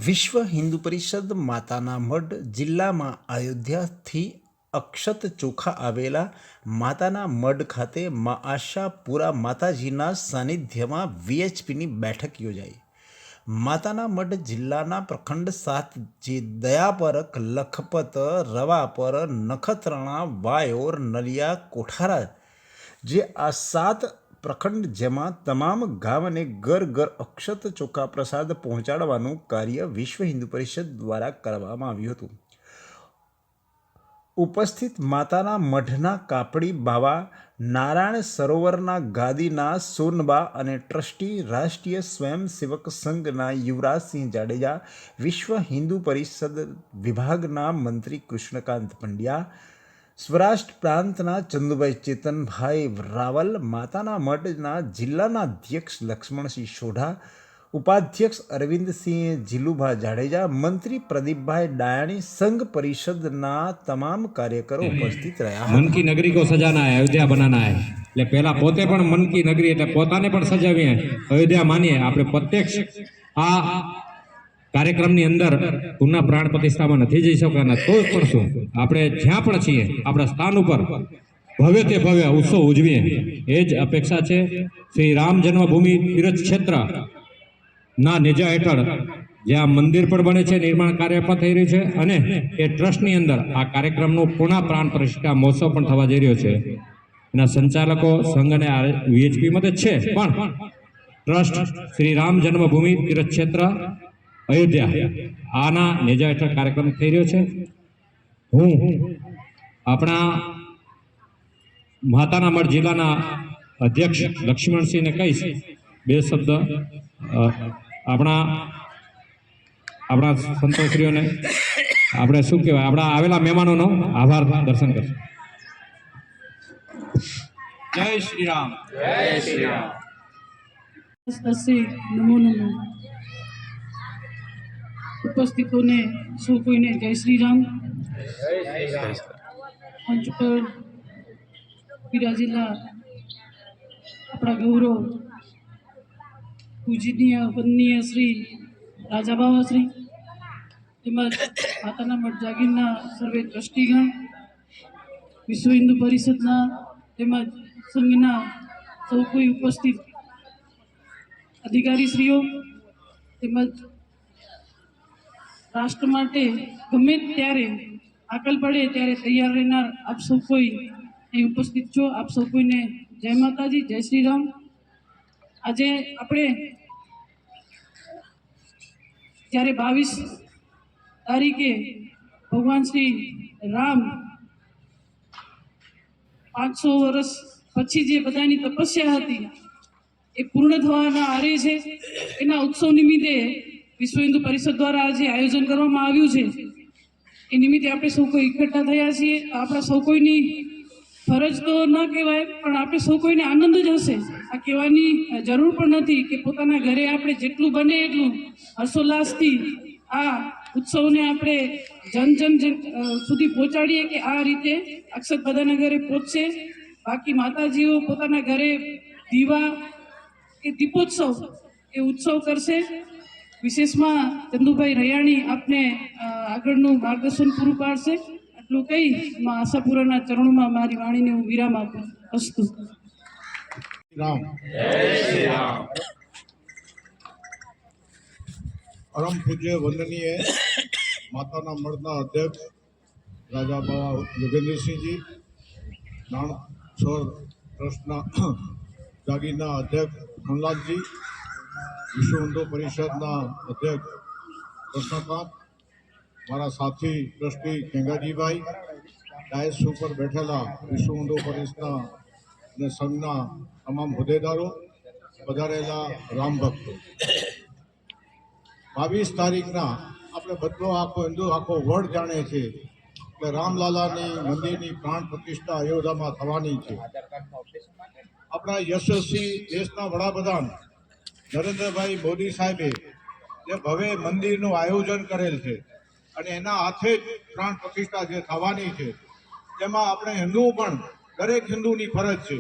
વિશ્વ હિન્દુ પરિષદ માતાના મઢ જિલ્લામાં અયોધ્યાથી અક્ષત ચોખા આવેલા માતાના મઢ ખાતે મા આશાપુરા માતાજીના સાનિધ્યમાં વીએચપીની બેઠક યોજાઈ. માતાના મઢ જિલ્લાના પ્રખંડ 7 જે દયાપર, લખપત, રવાપર, નખત્રાણા, વાયોર, નલિયા, કોઠારા જે આ 7 પ્રખંડ જેમાં તમામ ગામને ઘર ઘર અક્ષત ચોખા પ્રસાદ પહોંચાડવાનું કાર્ય વિશ્વ હિન્દુ પરિષદ દ્વારા કરવામાં આવ્યું હતું. ઉપસ્થિત માતાના મઢના કાપડી બાવા, નારાયણ સરોવરના ગાદીના સોનબા અને ટ્રસ્ટી રાષ્ટ્રીય સ્વયંસેવક સંઘના યુવરાજસિંહ જાડેજા, વિશ્વ હિન્દુ પરિષદ વિભાગના મંત્રી કૃષ્ણકાંત પંડ્યા, સ્વરાષ્ટ્ર પ્રાંતના ચંદુભાઈ ચેતનભાઈ રાવલ, માતાના મઢના જિલ્લાના અધ્યક્ષ લક્ષ્મણસિંહ સોઢા, ઉપાધ્યક્ષ અરવિંદસિંહ જીલુભા જાડેજા, મંત્રી પ્રદીપભાઈ ડાયાણી, સંઘ પરિષદના તમામ કાર્યકરો ઉપસ્થિત રહ્યા. मन की नगरी को सजाना है, अयोध्या बनाना है. એટલે પહેલા પોતે પણ મન કી નગરી એટલે પોતાને પણ સજાવીએ, અયોધ્યા માનીએ. આપણે પ્રત્યક્ષ આ કાર્યક્રમની અંદર પુનઃ પ્રાણ પ્રતિષ્ઠામાં નથી જઈ શકવાના, તો પણ શું આપણે જ્યાં પણ છીએ આપણા સ્થાન ઉપર ભવ્ય તે ભવ્ય ઉત્સવ ઉજવીએ એ જ અપેક્ષા છે. શ્રી રામ જન્મભૂમિ તીર્થ ક્ષેત્ર ના નેજા હેઠળ જ્યાં મંદિર પણ બને છે, નિર્માણ કાર્ય પણ થઈ રહ્યું છે અને એ ટ્રસ્ટની અંદર આ કાર્યક્રમનું પુનઃ પ્રાણ પ્રતિષ્ઠા મહોત્સવ પણ થવા જઈ રહ્યો છે. એના સંચાલકો સંઘ અને વીએચપી મદદ છે, પણ ટ્રસ્ટ શ્રી રામ જન્મભૂમિ તીર્થ ક્ષેત્ર અયોધ્યા આના નેજા હેઠળ કાર્યક્રમ થઈ રહ્યો છે. હું આપણા માતાના મઢ જિલ્લાના અધ્યક્ષ લક્ષ્મણસિંહને કહીશ 2 શબ્દ આપણા સંતોશ્રીઓને આપણે શું કહેવાય આપણા આવેલા મહેમાનોનો આભાર દર્શન કરશું. જય શ્રી રામ. જય શ્રી રામ. નમો નમો. ઉપસ્થિતોને સૌ કોઈને જય શ્રી રામ. મંચ પર બિરાજેલા આપણા ગૌરવ પૂજનીય વંદનીય શ્રી રાજાબાવા શ્રી તેમજ માતાના મઢ જાગીરના સર્વે ટ્રસ્ટીગણ, વિશ્વ હિન્દુ પરિષદના તેમજ સંઘના સૌ કોઈ ઉપસ્થિત અધિકારીશ્રીઓ તેમજ રાષ્ટ્ર માટે ગમે ત્યારે આકલ પડે ત્યારે તૈયાર રહેનાર આપ સૌ કોઈ અહીં ઉપસ્થિત છો. આપ સૌ કોઈને જય માતાજી, જય શ્રી રામ. આજે આપણે જ્યારે 22 તારીખે ભગવાન શ્રી રામ 500 વર્ષ પછી જે બધાની તપસ્યા હતી એ પૂર્ણ થવાના આરે છે, એના ઉત્સવ નિમિત્તે વિશ્વ હિન્દુ પરિષદ દ્વારા આજે આયોજન કરવામાં આવ્યું છે. એ નિમિત્તે આપણે સૌ કોઈ એકઠા થયા છીએ. આપણા સૌ કોઈની ફરજ તો ન કહેવાય, પણ આપણે સૌ કોઈને આનંદ જ હશે. આ કહેવાની જરૂર પણ નથી કે પોતાના ઘરે આપણે જેટલું બને એટલું હર્ષોલ્લાસથી આ ઉત્સવને આપણે જન સુધી પહોંચાડીએ કે આ રીતે અક્ષત બધાના ઘરે પહોંચશે. બાકી માતાજીઓ પોતાના ઘરે દીવા કે દીપોત્સવ એ ઉત્સવ કરશે. વિશેષમાં ચંદુભાઈ રૈયાણી આપને આગળનું માર્ગદર્શન પૂરું પાડશે. આટલું કહી માં આશાપુરાના ચરણોમાં મારી વાણીને હું વિરામ આપું. અસ્તુ. રામ. જય શ્રી રામ. પરમ પૂજ્ય વંદનીય માતાના મઢના અધ્યક્ષ રાજાબાવા યોગેન્દ્રસિંહજી, નાણસર ટ્રસ્ટના જાગીરના અધ્યક્ષ ખનલાલજી, વિશ્વ હિન્દુ પરિષદના અધ્યક્ષ કૃષ્ણકાંત, મારા સાથી ટ્રસ્ટી કેંગાજીભાઈ, ડાયસ ઉપર બેઠેલા વિશ્વ હિન્દુ પરિષદના અને સંઘના તમામ હોદ્દેદારો, પધારેલા રામ ભક્તો. 22 તારીખના આપણે બધો આખો વર્લ્ડ જાણે છે કે રામલાલાની મંદિરની પ્રાણ પ્રતિષ્ઠા અયોધ્યામાં થવાની છે. આપણા યશસ્વી દેશના વડાપ્રધાન નરેન્દ્રભાઈ મોદી સાહેબે જે ભવ્ય મંદિરનું આયોજન કરેલ છે અને એના હાથે જ પ્રાણ પ્રતિષ્ઠા જે થવાની છે, તેમાં આપણે હિન્દુઓ પણ દરેક હિન્દુની ફરજ છે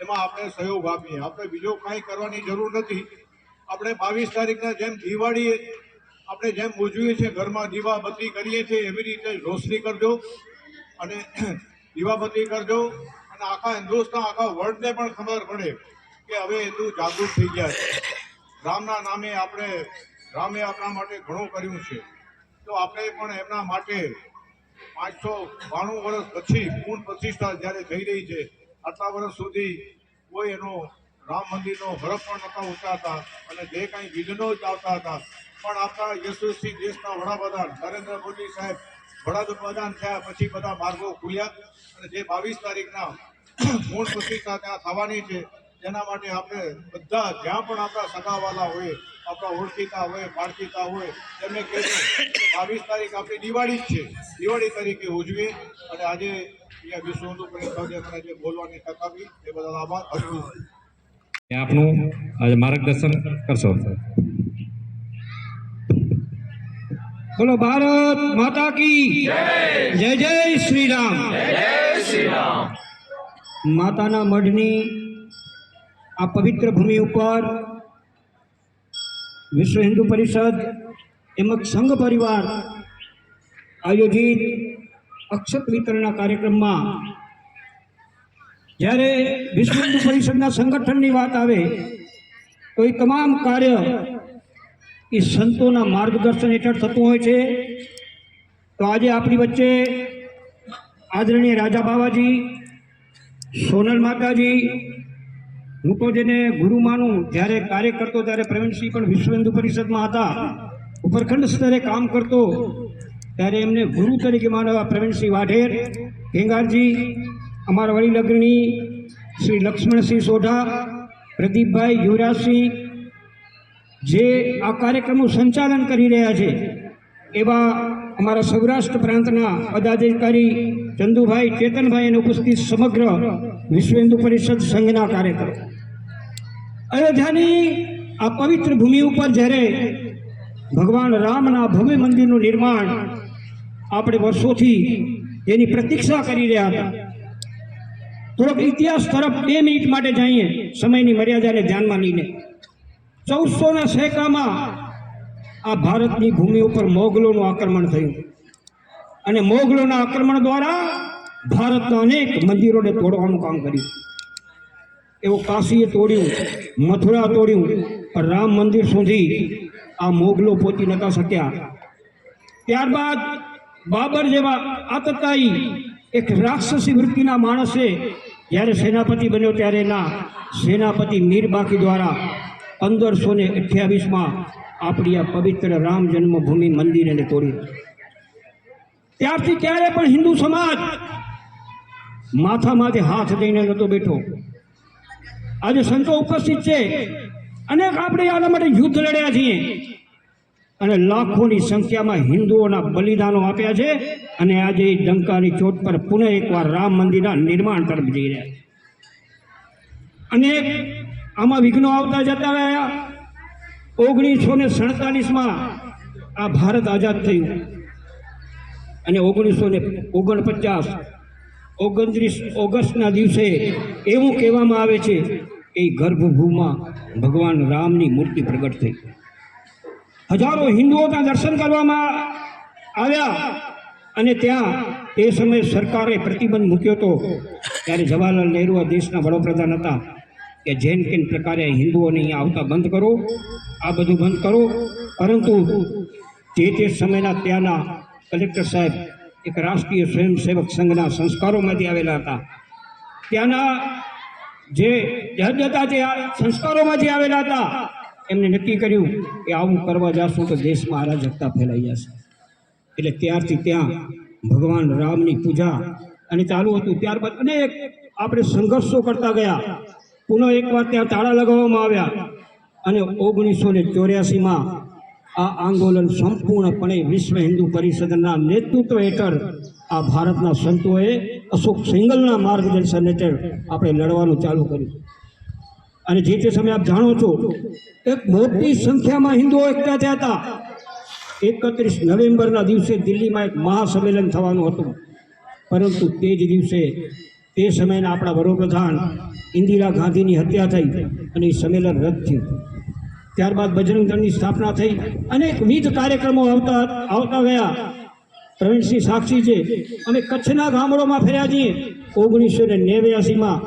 એમાં આપણે સહયોગ આપીએ. આપણે બીજો કાંઈ કરવાની જરૂર નથી. આપણે 22 તારીખના જેમ દિવાળી આપણે જેમ ઉજવીએ છીએ ઘરમાં દીવાબત્તી કરીએ છીએ એવી રીતે રોશની કરજો અને દીવાબત્તી કરજો અને આખા હિન્દુસ્તાન આખા વર્લ્ડને પણ ખબર પડે કે હવે હિન્દુ જાગૃત થઈ ગયા છે. રામના નામે રામે આપણા માટે ઘણું કર્યું છે, તો આપણે પણ એમના માટે 592 વર્ષ પછી પૂર્ણ પ્રતિષ્ઠા જ્યારે થઈ રહી છે, આટલા વર્ષ સુધી કોઈ એનો રામ મંદિરનો હરફ પણ નહોતા ઉતારતા અને જે કાંઈ વિઘ્નો જ આવતા હતા, પણ આપણા યશસ્વી દેશના વડાપ્રધાન નરેન્દ્ર મોદી સાહેબ વડાપ્રધાન થયા પછી બધા માર્ગો ખુલ્યા અને જે 22 તારીખના પૂર્ણ પ્રતિષ્ઠા ત્યાં થવાની છે, તેના માટે આપણે બધા જ્યાં પણ આપણા સગાવાલા હોય, આપણા ઓળખીતા હોય, પાડકીતા હોય, તેમને કહેજો કે 22 તારીખ આપણી દિવાળી જ છે, દિવાળી તરીકે ઉજવીએ. અને આજે અહીંયા વિશ્વ હિન્દુ પરિષદે મને જે બોલવાની તક આપી એ બદલ આભાર. અસ્તુ. આપનું આજે માર્ગદર્શન કરશો. બોલો ભારત માતા કી જય જય શ્રી રામ. માતાના મઢની આ પવિત્ર ભૂમિ ઉપર વિશ્વ હિન્દુ પરિષદ તેમજ સંઘ પરિવાર આયોજિત અક્ષત વિતરણના કાર્યક્રમમાં જ્યારે વિશ્વ હિન્દુ પરિષદના સંગઠનની વાત આવે તો એ તમામ કાર્ય એ સંતોના માર્ગદર્શન હેઠળ થતું હોય છે. તો આજે આપણી વચ્ચે આદરણીય રાજા બાવાજી, સોનલ માતાજી, હું તો જેને ગુરુ માનું, જ્યારે કાર્ય કરતો ત્યારે પ્રવીણસિંહ પણ વિશ્વ હિન્દુ પરિષદમાં હતા, ઉપરખંડ સ્તરે કામ કરતો ત્યારે એમને ગુરુ તરીકે માનવા પ્રવીણસિંહ વાઢેર, કેંગારજી, અમારા વડીલ અગ્રણી શ્રી લક્ષ્મણસિંહ સોઢા, પ્રદીપભાઈ, યુવરાજસિંહ, જે આ કાર્યક્રમનું સંચાલન કરી રહ્યા છે, એવા અમારા સૌરાષ્ટ્ર પ્રાંતના પદાધિકારી ચંદુભાઈ, ચેતનભાઈ અને ઉપસ્થિત સમગ્ર વિશ્વ હિન્દુ પરિષદ સંઘના કાર્યકરો. અયોધ્યાની આ પવિત્ર ભૂમિ ઉપર જ્યારે ભગવાન રામના ભવ્ય મંદિરનું નિર્માણ આપણે વર્ષોથી જેની પ્રતીક્ષા કરી રહ્યા હતા, થોડોક ઇતિહાસ તરફ 2 મિનિટ માટે જઈએ, સમયની મર્યાદાને ધ્યાનમાં લઈને. 1400ના સૈકામાં આ ભારતની ભૂમિ ઉપર મોગલોનું આક્રમણ થયું અને મોગલોના આક્રમણ દ્વારા ભારતના અનેક મંદિરોને તોડવાનું કામ કર્યું. એવો કાશીએ તોડ્યું, મથુરા તોડ્યું, પણ રામ મંદિર સુધી આ મોગલો પહોંચી નતા શક્યા. ત્યારબાદ બાબર જેવા આતતાઈ એક રાક્ષસી વૃત્તિના માણસે જ્યારે સેનાપતિ બન્યો ત્યારે એના સેનાપતિ મીરબાકી દ્વારા 1528માં આપણી આ પવિત્ર રામ જન્મભૂમિ મંદિરને તોડી. ત્યારથી ક્યારે પણ હિન્દુ સમાજ માથામાંથી હાથ દઈને નહોતો બેઠો. આજે સંતો ઉપસ્થિત છે, અનેક આપણે આના માટે યુદ્ધ લડ્યા છીએ અને લાખોની સંખ્યામાં હિન્દુઓના બલિદાનો આપ્યા છે અને આજે એ ડંકાની ચોટ પર પુનઃ એકવાર રામ મંદિરના નિર્માણ તરફ જઈ રહ્યા છે. અનેક આમાં વિઘ્નો આવતા જતા રહ્યા. 1947માં આ ભારત આઝાદ થયું અને 1949 29 ઓગસ્ટના દિવસે એવું કહેવામાં આવે છે કે ગર્ભગૃહમાં ભગવાન રામની મૂર્તિ પ્રગટ થઈ. હજારો હિન્દુઓ ત્યાં દર્શન કરવામાં આવ્યા અને ત્યાં તે સમયે સરકારે પ્રતિબંધ મૂક્યો હતો. ત્યારે જવાહરલાલ નહેરુ આ દેશના વડાપ્રધાન હતા કે જેન કેન પ્રકારે હિન્દુઓને અહીંયા આવતા બંધ કરો, આ બધું બંધ કરો. પરંતુ તે સમયના ત્યાંના કલેક્ટર સાહેબ એક રાષ્ટ્રીય સ્વયંસેવક સંઘના સંસ્કારોમાંથી આવેલા હતા. ત્યાંના જે જજ હતા તે સંસ્કારોમાંથી આવેલા હતા. એમને નક્કી કર્યું કે આવું કરવા જશું તો દેશમાં અરાજકતા ફેલાઈ જશે. એટલે ત્યારથી ત્યાં ભગવાન રામની પૂજા અને ચાલુ હતું. ત્યારબાદ અનેક આપણે સંઘર્ષો કરતા ગયા. પુનઃ એકવાર ત્યાં તાળા લગાવવામાં આવ્યા અને 1984માં આ આંદોલન સંપૂર્ણપણે વિશ્વ હિન્દુ પરિષદના નેતૃત્વ હેઠળ આ ભારતના સંતોએ અશોક સિંઘલના માર્ગદર્શન હેઠળ આપણે લડવાનું ચાલુ કર્યું. અને જે તે સમયે આપ જાણો છો, એક મોટી સંખ્યામાં હિન્દુઓ એકઠા થયા હતા. 31 નવેમ્બરના દિવસે દિલ્હીમાં એક મહાસંમેલન થવાનું હતું, પરંતુ તે જ દિવસે તે સમયના આપણા વડાપ્રધાન ઇન્દિરા ગાંધીની હત્યા થઈ અને એ સંમેલન રદ થયું. ત્યારબાદ બજરંગ દળની સ્થાપના થઈ. અનેકવિધ કાર્યક્રમો આવતા ગયા. પ્રવીણસિંહ સાક્ષી છે, અમે કચ્છના ગામડોમાં ફર્યા છીએ. 1989માં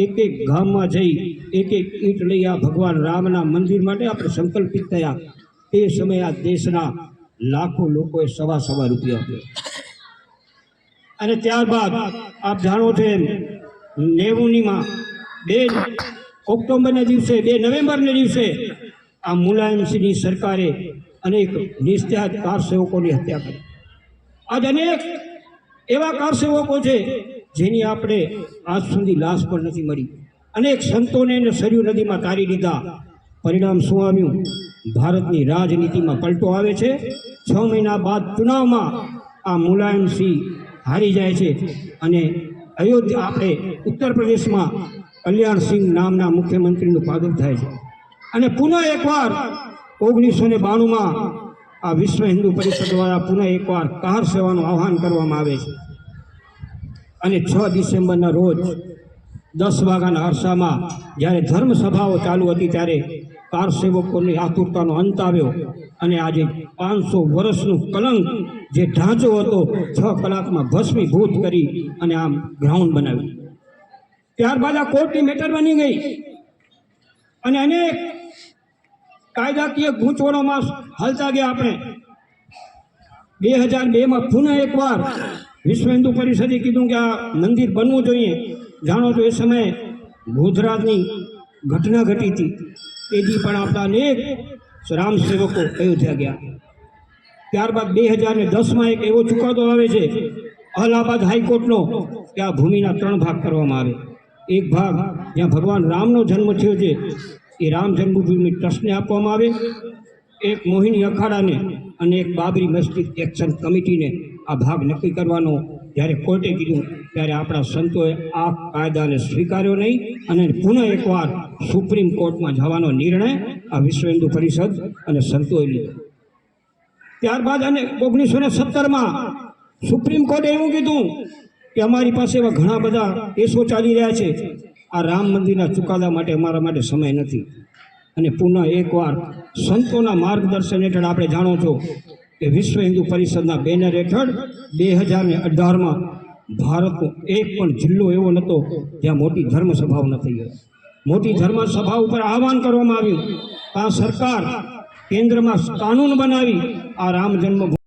એક ગામમાં જઈ એક ઈંટ લઈ આ ભગવાન રામના મંદિર માટે આપણે સંકલ્પિત થયા. તે સમયે આ દેશના લાખો લોકોએ સવા રૂપિયા આપ્યો. અને ત્યારબાદ આપ જાણો છો એમ 90માં 2 ઓક્ટોબરના દિવસે 2 નવેમ્બરના દિવસે આ મુલાયમસિંહની સરકારે અનેક નિસ્ત્યાગ કાર સેવકોની હત્યા કરી. આજ અનેક એવા કાર સેવકો છે જેની આપણે આજ સુધી લાશ પણ નથી મળી. અનેક સંતોને સરયુ નદીમાં તારી દીધા. પરિણામ શું આવ્યું? ભારતની રાજનીતિમાં પલટો આવે છે. 6 મહિના બાદ ચુનાવમાં આ મુલાયમસિંહ હારી જાય છે અને અયોધ્યા આપણે ઉત્તર પ્રદેશમાં કલ્યાણસિંહ નામના મુખ્યમંત્રીનું પાદર થાય છે. અને પુનઃ એકવાર 1992માં આ વિશ્વ હિન્દુ પરિષદ દ્વારા પુનઃ એકવાર કાર સેવાનું આહ્વાન કરવામાં આવે છે. અને 6 ડિસેમ્બરના રોજ 10 વાગ્યાના અરસામાં જ્યારે ધર્મસભાઓ ચાલુ હતી ત્યારે કાર સેવકોની આતુરતાનો અંત આવ્યો અને આજે 500 વર્ષનું કલંક જે ઢાંચો હતો 6 કલાકમાં ભસ્મીભૂત કરી અને આમ ગ્રાઉન્ડ બનાવ્યું. ત્યારબાદ આ કોર્ટની મેટર બની ગઈ અને અનેક કાયદાકીય ગૂંચવણોમાં હાલતા ગયા. આપણે 2002માં પુનઃ એકવાર વિશ્વ હિન્દુ પરિષદે કીધું કે આ મંદિર બનવું જોઈએ. જાણો તો એ સમયે ગુજરાતની ઘટના ઘટી હતી. તેથી પણ આપણા અનેક રામ સેવકો અયોધ્યા ગયા. ત્યારબાદ 2010માં એક એવો ચુકાદો આવે છે અલ્હાબાદ હાઈકોર્ટનો કે આ ભૂમિના 3 ભાગ કરવામાં આવે. એક ભાગ જ્યાં ભગવાન રામનો જન્મ થયો છે એ રામ જન્મભૂમિ ટ્રસ્ટને આપવામાં આવે. એક મોહિની અખાડાને અને એક બાબરી મસ્જિદ એક્શન કમિટીને આ ભાગ નક્કી કરવાનો જ્યારે કોર્ટે કીધું ત્યારે આપણા સંતોએ આ કાયદાને સ્વીકાર્યો નહીં અને પુનઃ એકવાર સુપ્રીમ કોર્ટમાં જવાનો નિર્ણય આ વિશ્વ હિન્દુ પરિષદ અને સંતોએ લીધો. ત્યારબાદ અને 1917માં સુપ્રીમ કોર્ટે એવું કીધું કે અમારી પાસે એવા ઘણા બધા કેસો ચાલી રહ્યા છે, આ રામ મંદિરના ચુકાદા માટે અમારા માટે સમય નથી. અને પુનઃ એકવાર સંતોના માર્ગદર્શન હેઠળ આપણે જાણો છો કે વિશ્વ હિન્દુ પરિષદના બેનર હેઠળ 2018માં ભારતનો એક પણ જિલ્લો એવો નહોતો જ્યાં મોટી ધર્મસભાઓ ન થઈ હોય. મોટી ધર્મસભા ઉપર આહવાન કરવામાં આવ્યું. આ સરકાર કેન્દ્રમાં કાનૂન બનાવી આ રામ જન્મભૂમિ